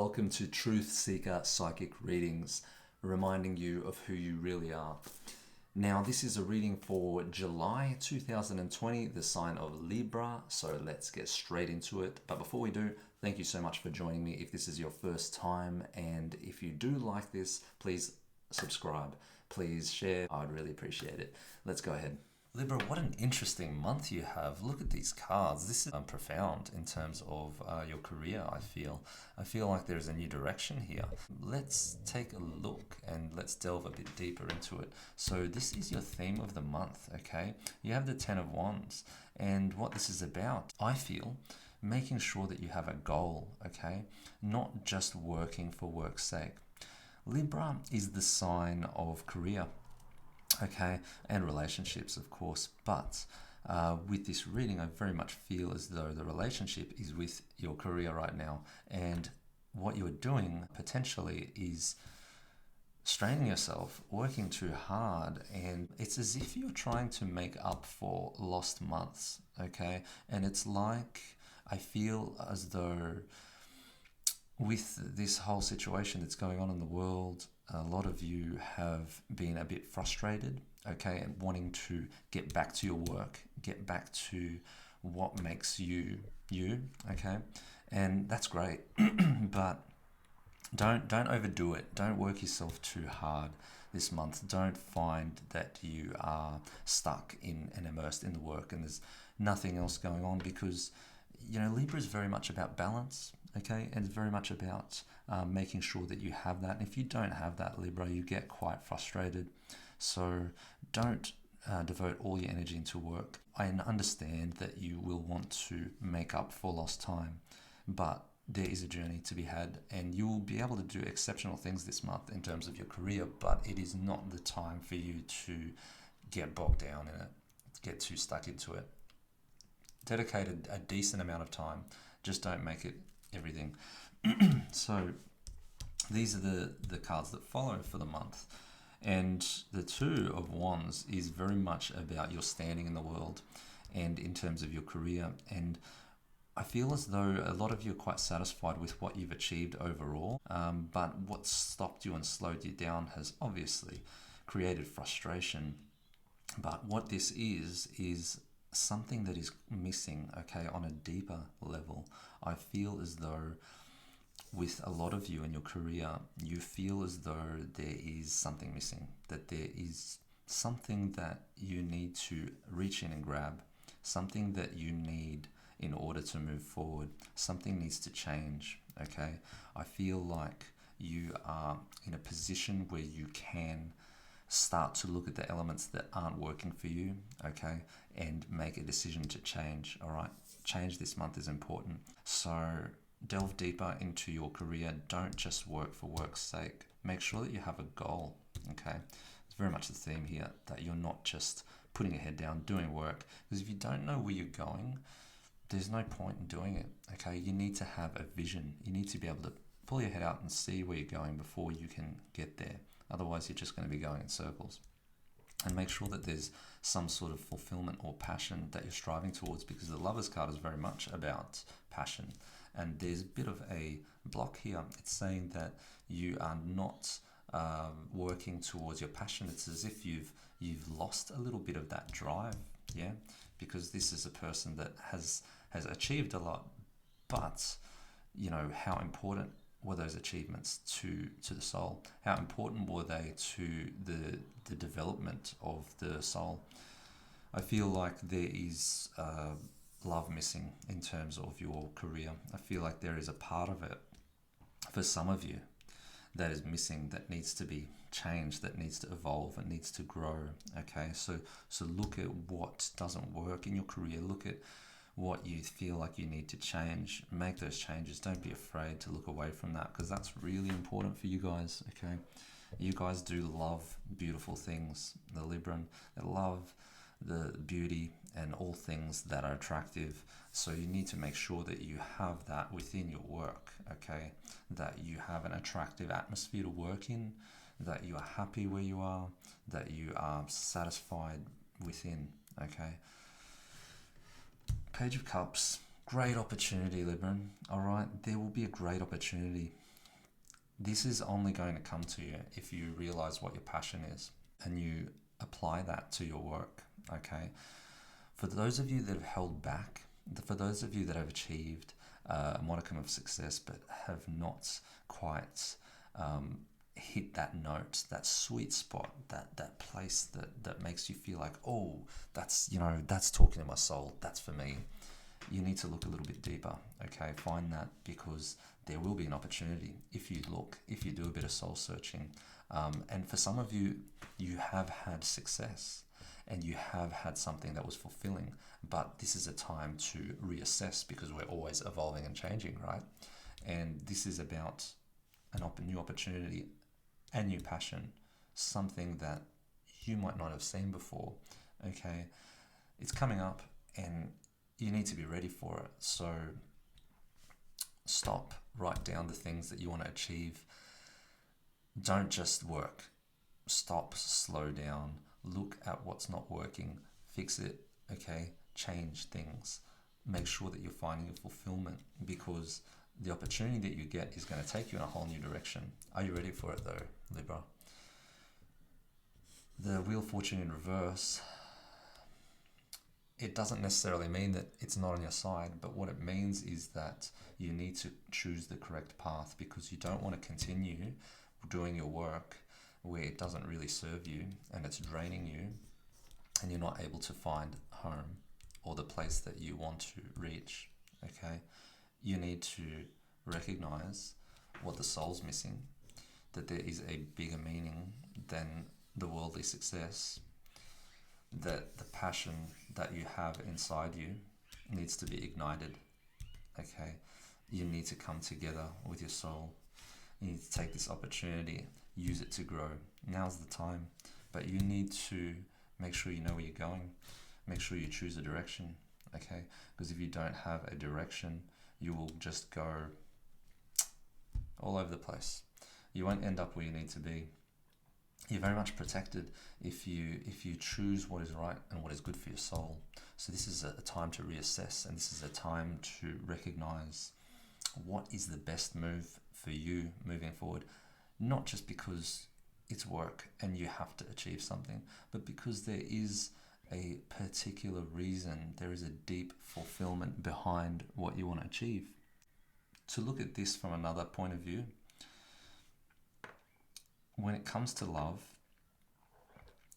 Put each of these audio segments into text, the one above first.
welcome to Truth Seeker Psychic Readings, reminding you of who you really are. Now, this is a reading for July 2020, the sign of Libra, so let's get straight into it. But before we do, thank you so much for joining me if this is your first time, and if you do like this, please subscribe, please share, I'd really appreciate it. Let's go ahead. Libra, what an interesting month you have. Look at these cards. This is profound in terms of your career, I feel. I feel like there's a new direction here. Let's take a look and let's delve a bit deeper into it. So this is your theme of the month, okay? You have the Ten of Wands. And what this is about, I feel, making sure that you have a goal, okay? Not just working for work's sake. Libra is the sign of career. Okay, and relationships, of course, but with this reading, I very much feel as though the relationship is with your career right now, and what you're doing potentially is straining yourself, working too hard, and it's as if you're trying to make up for lost months, okay? And it's like, I feel as though with this whole situation that's going on in the world, a lot of you have been a bit frustrated, okay, and wanting to get back to your work, get back to what makes you, okay, and that's great, but don't overdo it. Don't work yourself too hard this month. Don't find that you are stuck in and immersed in the work and there's nothing else going on, because Libra is very much about balance, okay, and it's very much about making sure that you have that. And if you don't have that, Libra, you get quite frustrated. So don't devote all your energy into work. I understand that you will want to make up for lost time, but there is a journey to be had, and you will be able to do exceptional things this month in terms of your career, but it is not the time for you to get bogged down in it, get too stuck into it. Dedicate a decent amount of time, just don't make it everything. So these are the cards that follow for the month, and the Two of Wands is very much about your standing in the world and in terms of your career. And I feel as though a lot of you are quite satisfied with what you've achieved overall, but what stopped you and slowed you down has obviously created frustration. But what this is something that is missing, okay, on a deeper level. I feel as though with a lot of you in your career, you feel as though there is something missing, that there is something that you need to reach in and grab, something that you need in order to move forward. Something needs to change, okay? I feel like you are in a position where you can start to look at the elements that aren't working for you, okay, and make a decision to change, all right? Change this month is important. So delve deeper into your career. Don't just work for work's sake. Make sure that you have a goal, okay? It's very much the theme here, that you're not just putting your head down, doing work, because if you don't know where you're going, there's no point in doing it, okay? You need to have a vision. You need to be able to pull your head out and see where you're going before you can get there. Otherwise, you're just going to be going in circles. And make sure that there's some sort of fulfillment or passion that you're striving towards, because the Lover's card is very much about passion. And there's a bit of a block here. It's saying that you are not working towards your passion. It's as if you've lost a little bit of that drive, yeah? Because this is a person that has achieved a lot, but how important were those achievements to the soul? How important were they to the development of the soul? I feel like there is love missing in terms of your career. I feel like there is a part of it for some of you that is missing, that needs to be changed, that needs to evolve and needs to grow, okay? So look at what doesn't work in your career. Look at what you feel like you need to change. Make those changes. Don't be afraid to look away from that, because that's really important for you guys, okay? You guys do love beautiful things. The Libran, they love the beauty and all things that are attractive. So you need to make sure that you have that within your work, okay? That you have an attractive atmosphere to work in, that you are happy where you are, that you are satisfied within, okay? Page of Cups, great opportunity, Libran, all right? There will be a great opportunity This is only going to come to you if you realize what your passion is and you apply that to your work, okay? For those of you that have held back, for those of you that have achieved a modicum of success but have not quite hit that note, that sweet spot, that place that makes you feel like, oh, that's talking to my soul, that's for me. You need to look a little bit deeper, okay? Find that, because there will be an opportunity if you look, if you do a bit of soul searching. And for some of you, you have had success and you have had something that was fulfilling, but this is a time to reassess, because we're always evolving and changing, right? And this is about a new opportunity, a new passion, something that you might not have seen before, okay? It's coming up and you need to be ready for it. So stop, write down the things that you want to achieve. Don't just work. Stop, slow down, look at what's not working, fix it, okay? Change things. Make sure that you're finding your fulfillment, because the opportunity that you get is going to take you in a whole new direction. Are you ready for it though, Libra? The Wheel of Fortune in reverse, it doesn't necessarily mean that it's not on your side, but what it means is that you need to choose the correct path, because you don't want to continue doing your work where it doesn't really serve you and it's draining you and you're not able to find home or the place that you want to reach, okay? You need to recognize what the soul's missing, that there is a bigger meaning than the worldly success, that the passion that you have inside you needs to be ignited, okay? You need to come together with your soul. You need to take this opportunity, use it to grow. Now's the time, but you need to make sure you know where you're going. Make sure you choose a direction, okay? Because if you don't have a direction, you will just go all over the place. You won't end up where you need to be. You're very much protected if you choose what is right and what is good for your soul. So this is a time to reassess, and this is a time to recognize what is the best move for you moving forward. Not just because it's work and you have to achieve something, but because there is a particular reason, there is a deep fulfillment behind what you want to achieve. To look at this from another point of view, when it comes to love,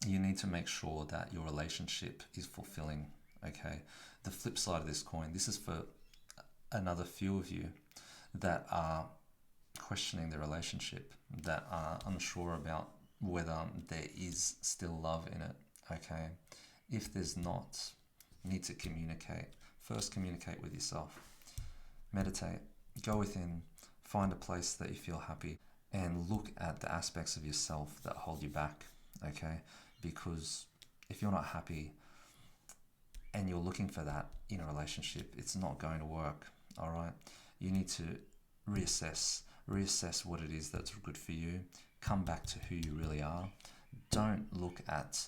you need to make sure that your relationship is fulfilling, okay? The flip side of this coin, this is for another few of you that are questioning the relationship, that are unsure about whether there is still love in it, okay? If there's not, you need to communicate. First, communicate with yourself. Meditate, go within, find a place that you feel happy, and look at the aspects of yourself that hold you back, okay? Because if you're not happy and you're looking for that in a relationship, it's not going to work, all right? You need to reassess what it is that's good for you. Come back to who you really are. Don't look at,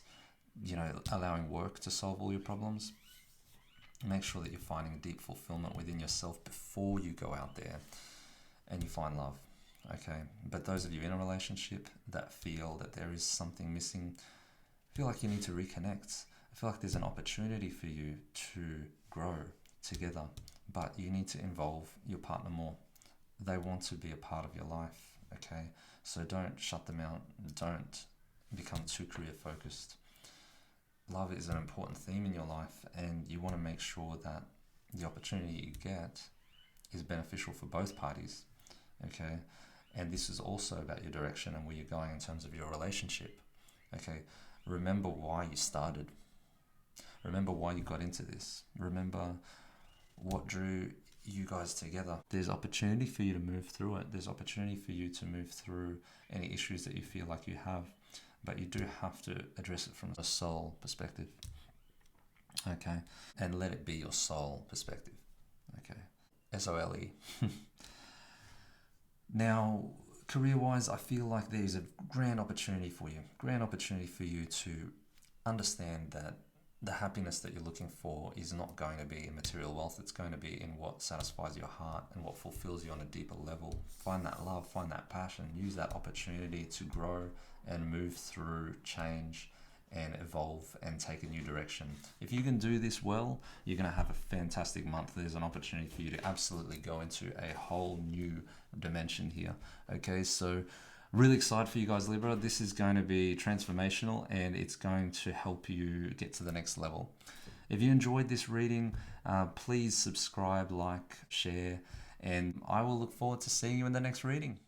allowing work to solve all your problems. Make sure that you're finding deep fulfillment within yourself before you go out there and you find love, okay? But those of you in a relationship that feel that there is something missing, feel like you need to reconnect. I feel like there's an opportunity for you to grow together, but you need to involve your partner more. They want to be a part of your life, okay? So don't shut them out. Don't become too career focused. Love is an important theme in your life, and you want to make sure that the opportunity you get is beneficial for both parties, okay? And this is also about your direction and where you're going in terms of your relationship, okay? Remember why you started. Remember why you got into this. Remember what drew you guys together. There's opportunity for you to move through it. There's opportunity for you to move through any issues that you feel like you have, but you do have to address it from a soul perspective, okay? And let it be your soul perspective, okay? S-O-L-E. Now, career-wise, I feel like there's a grand opportunity for you to understand that the happiness that you're looking for is not going to be in material wealth. It's going to be in what satisfies your heart and what fulfills you on a deeper level. Find that love, find that passion, use that opportunity to grow and move through change and evolve and take a new direction. If you can do this well, you're going to have a fantastic month. There's an opportunity for you to absolutely go into a whole new dimension here. Okay, so really excited for you guys, Libra. This is going to be transformational and it's going to help you get to the next level. If you enjoyed this reading, please subscribe, like, share, and I will look forward to seeing you in the next reading.